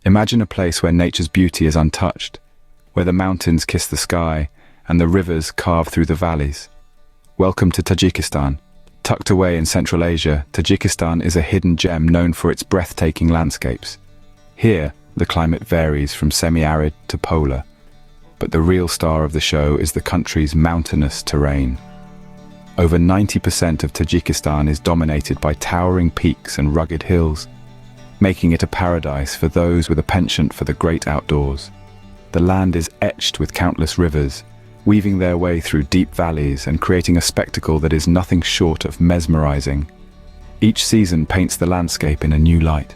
Imagine a place where nature's beauty is untouched, where the mountains kiss the sky and the rivers carve through the valleys. Welcome to Tajikistan. Tucked away in Central Asia, Tajikistan is a hidden gem known for its breathtaking landscapes. Here, the climate varies from semi-arid to polar, but the real star of the show is the country's mountainous terrain. Over 90% of Tajikistan is dominated by towering peaks and rugged hills, making it a paradise for those with a penchant for the great outdoors. The land is etched with countless rivers, weaving their way through deep valleys and creating a spectacle that is nothing short of mesmerizing. Each season paints the landscape in a new light.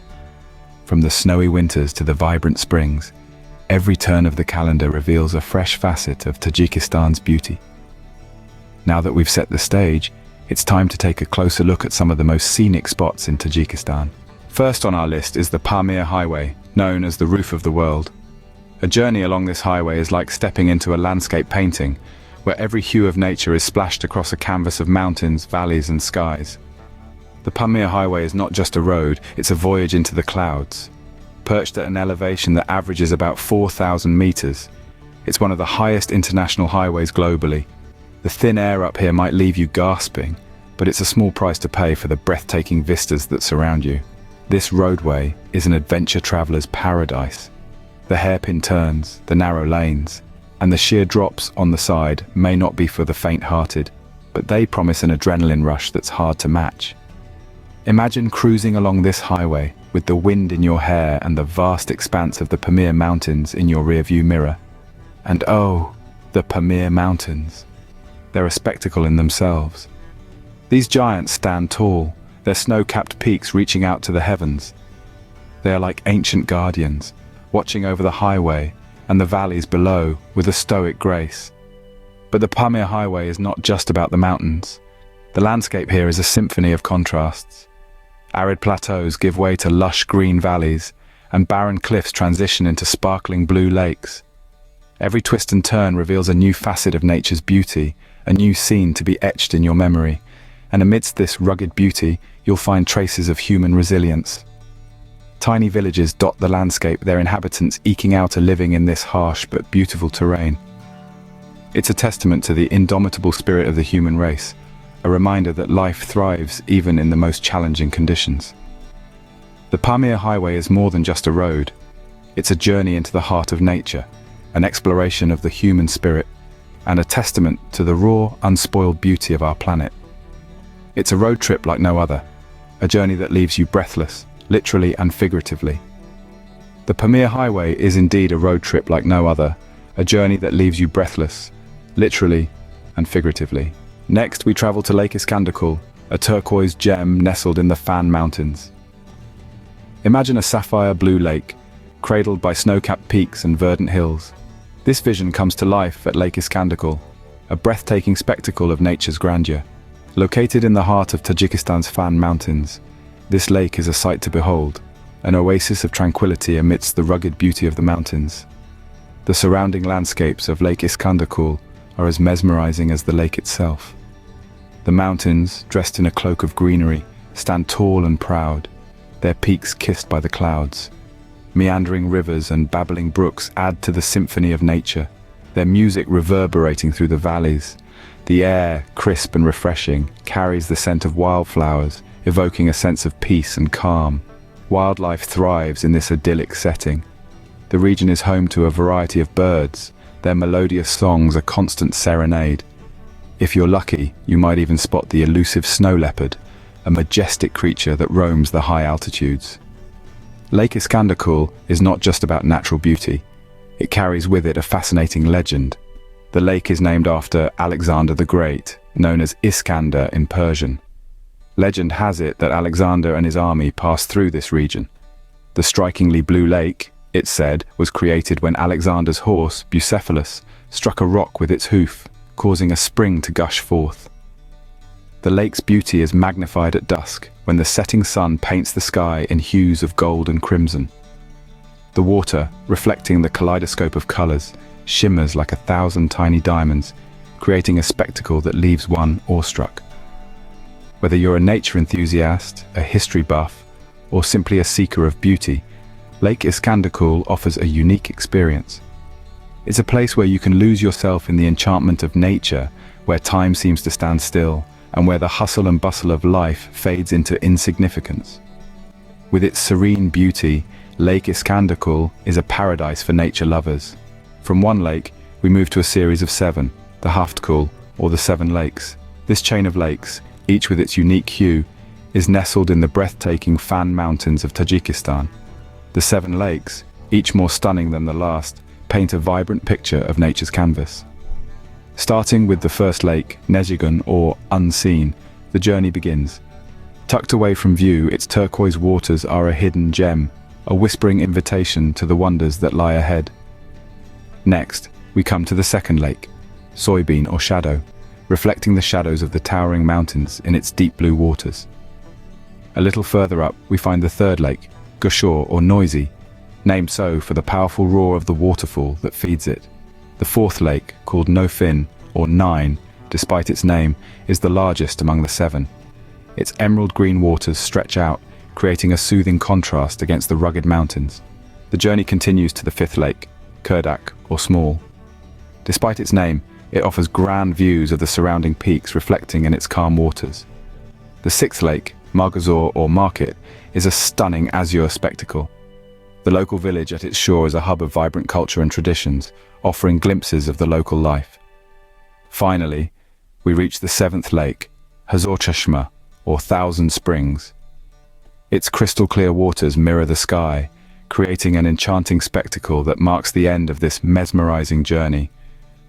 From the snowy winters to the vibrant springs, every turn of the calendar reveals a fresh facet of Tajikistan's beauty. Now that we've set the stage, it's time to take a closer look at some of the most scenic spots in Tajikistan. First on our list is the Pamir Highway, known as the roof of the world. A journey along this highway is like stepping into a landscape painting, where every hue of nature is splashed across a canvas of mountains, valleys, and skies. The Pamir Highway is not just a road, it's a voyage into the clouds. Perched at an elevation that averages about 4,000 meters, it's one of the highest international highways globally. The thin air up here might leave you gasping, but it's a small price to pay for the breathtaking vistas that surround you. This roadway is an adventure traveler's paradise. The hairpin turns, the narrow lanes, and the sheer drops on the side may not be for the faint-hearted, but they promise an adrenaline rush that's hard to match. Imagine cruising along this highway with the wind in your hair and the vast expanse of the Pamir Mountains in your rearview mirror. And oh, the Pamir Mountains. They're a spectacle in themselves. These giants stand tall, their snow-capped peaks reaching out to the heavens. They are like ancient guardians, watching over the highway and the valleys below with a stoic grace. But the Pamir Highway is not just about the mountains. The landscape here is a symphony of contrasts. Arid plateaus give way to lush green valleys, and barren cliffs transition into sparkling blue lakes. Every twist and turn reveals a new facet of nature's beauty, a new scene to be etched in your memory. And amidst this rugged beauty, you'll find traces of human resilience. Tiny villages dot the landscape, their inhabitants eking out a living in this harsh but beautiful terrain. It's a testament to the indomitable spirit of the human race, a reminder that life thrives even in the most challenging conditions. The Pamir Highway is more than just a road. It's a journey into the heart of nature, an exploration of the human spirit, and a testament to the raw, unspoiled beauty of our planet. It's a road trip like no other, a journey that leaves you breathless, literally and figuratively. The Pamir Highway is indeed a road trip like no other, a journey that leaves you breathless, literally and figuratively. Next, we travel to Lake Iskanderkul, a turquoise gem nestled in the Fan Mountains. Imagine a sapphire blue lake, cradled by snow-capped peaks and verdant hills. This vision comes to life at Lake Iskanderkul, a breathtaking spectacle of nature's grandeur. Located in the heart of Tajikistan's Fan Mountains, this lake is a sight to behold, an oasis of tranquility amidst the rugged beauty of the mountains. The surrounding landscapes of Lake Iskanderkul are as mesmerizing as the lake itself. The mountains, dressed in a cloak of greenery, stand tall and proud, their peaks kissed by the clouds. Meandering rivers and babbling brooks add to the symphony of nature, their music reverberating through the valleys. The air, crisp and refreshing, carries the scent of wildflowers, evoking a sense of peace and calm. Wildlife thrives in this idyllic setting. The region is home to a variety of birds, their melodious songs a constant serenade. If you're lucky, you might even spot the elusive snow leopard, a majestic creature that roams the high altitudes. Lake Iskanderkul is not just about natural beauty. It carries with it a fascinating legend. The lake is named after Alexander the Great, known as Iskander in Persian. Legend has it that Alexander and his army passed through this region. The strikingly blue lake, it's said, was created when Alexander's horse, Bucephalus, struck a rock with its hoof, causing a spring to gush forth. The lake's beauty is magnified at dusk, when the setting sun paints the sky in hues of gold and crimson. The water, reflecting the kaleidoscope of colors, shimmers like 1,000 tiny diamonds, creating a spectacle that leaves one awestruck. Whether you're a nature enthusiast, a history buff, or simply a seeker of beauty, Lake Iskanderkul offers a unique experience. It's a place where you can lose yourself in the enchantment of nature, where time seems to stand still, and where the hustle and bustle of life fades into insignificance. With its serene beauty, Lake Iskanderkul is a paradise for nature lovers. From one lake, we move to a series of 7, the Haftkul, or the 7 lakes. This chain of lakes, each with its unique hue, is nestled in the breathtaking Pamir Mountains of Tajikistan. The 7 lakes, each more stunning than the last, paint a vibrant picture of nature's canvas. Starting with the first lake, Penjikent, or unseen, the journey begins. Tucked away from view, its turquoise waters are a hidden gem, a whispering invitation to the wonders that lie ahead. Next, we come to the second lake, Soybean or Shadow, reflecting the shadows of the towering mountains in its deep blue waters. A little further up, we find the third lake, Glacial or Noisy, named so for the powerful roar of the waterfall that feeds it. The fourth lake, called No Fin, or 9, despite its name, is the largest among the 7. Its emerald green waters stretch out, creating a soothing contrast against the rugged mountains. The journey continues to the fifth lake, Kyrgyzstan, or Small. Despite its name, it offers grand views of the surrounding peaks reflecting in its calm waters. The sixth lake, Margazor or Market, is a stunning azure spectacle. The local village at its shore is a hub of vibrant culture and traditions, offering glimpses of the local life. Finally, we reach the seventh lake, Hazor Chashma, or Thousand Springs. Its crystal-clear waters mirror the sky, creating an enchanting spectacle that marks the end of this mesmerizing journey.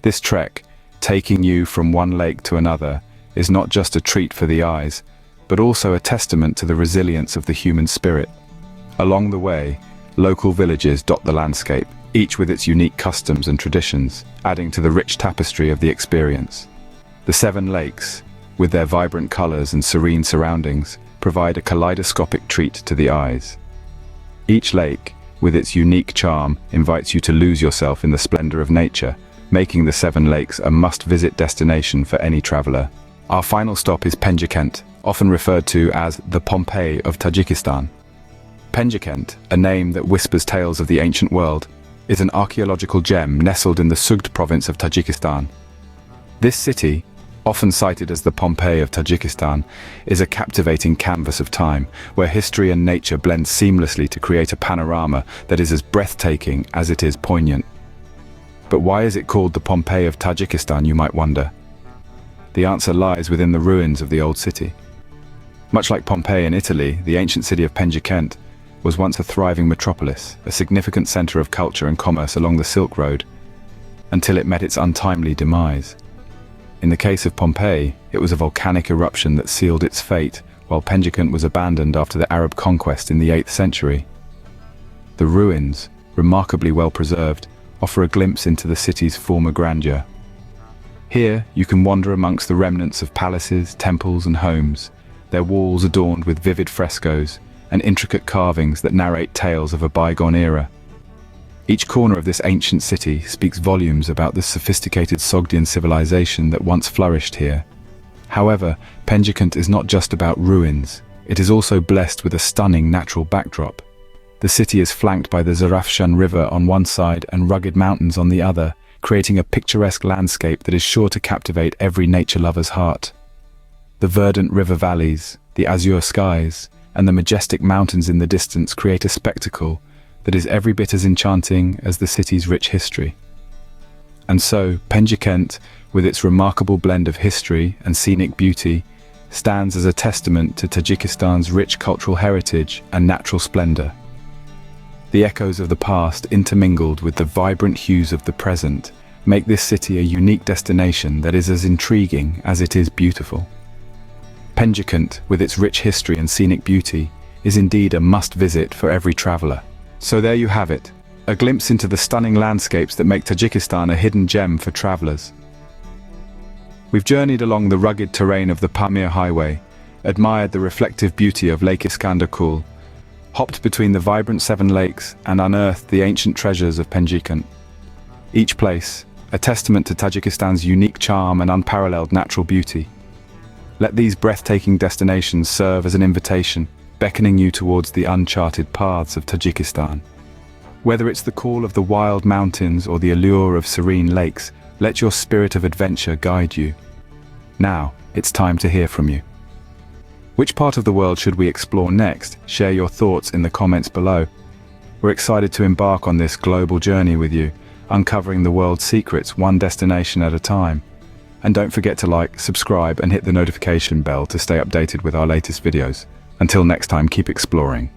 This trek, taking you from one lake to another, is not just a treat for the eyes, but also a testament to the resilience of the human spirit. Along the way, local villages dot the landscape, each with its unique customs and traditions, adding to the rich tapestry of the experience. The 7 lakes, with their vibrant colors and serene surroundings, provide a kaleidoscopic treat to the eyes. Each lake, with its unique charm, invites you to lose yourself in the splendor of nature, making the 7 lakes a must-visit destination for any traveler. Our final stop is Penjikent, often referred to as the Pompeii of Tajikistan. Penjikent, a name that whispers tales of the ancient world, is an archaeological gem nestled in the Sugd province of Tajikistan. This city, often cited as the Pompeii of Tajikistan, is a captivating canvas of time, where history and nature blend seamlessly to create a panorama that is as breathtaking as it is poignant. But why is it called the Pompeii of Tajikistan, you might wonder? The answer lies within the ruins of the old city. Much like Pompeii in Italy, the ancient city of Penjikent was once a thriving metropolis, a significant center of culture and commerce along the Silk Road, until it met its untimely demise. In the case of Pompeii, it was a volcanic eruption that sealed its fate, while Penjikent was abandoned after the Arab conquest in the 8th century. The ruins, remarkably well preserved, offer a glimpse into the city's former grandeur. Here, you can wander amongst the remnants of palaces, temples, and homes, their walls adorned with vivid frescoes and intricate carvings that narrate tales of a bygone era. Each corner of this ancient city speaks volumes about the sophisticated Sogdian civilization that once flourished here. However, Penjikent is not just about ruins, it is also blessed with a stunning natural backdrop. The city is flanked by the Zarafshan River on one side and rugged mountains on the other, creating a picturesque landscape that is sure to captivate every nature lover's heart. The verdant river valleys, the azure skies, and the majestic mountains in the distance create a spectacle that is every bit as enchanting as the city's rich history. And so, Penjikent, with its remarkable blend of history and scenic beauty, stands as a testament to Tajikistan's rich cultural heritage and natural splendor. The echoes of the past, intermingled with the vibrant hues of the present, make this city a unique destination that is as intriguing as it is beautiful. Penjikent, with its rich history and scenic beauty, is indeed a must-visit for every traveler. So there you have it, a glimpse into the stunning landscapes that make Tajikistan a hidden gem for travelers. We've journeyed along the rugged terrain of the Pamir Highway, admired the reflective beauty of Lake Iskanderkul, hopped between the vibrant 7 lakes, and unearthed the ancient treasures of Penjikent. each place a testament to Tajikistan's unique charm and unparalleled natural beauty. Let these breathtaking destinations serve as an invitation, beckoning you towards the uncharted paths of Tajikistan. Whether it's the call of the wild mountains or the allure of serene lakes, let your spirit of adventure guide you. Now, it's time to hear from you. Which part of the world should we explore next? Share your thoughts in the comments below. We're excited to embark on this global journey with you, uncovering the world's secrets one destination at a time. And don't forget to like, subscribe, and hit the notification bell to stay updated with our latest videos. Until next time, keep exploring.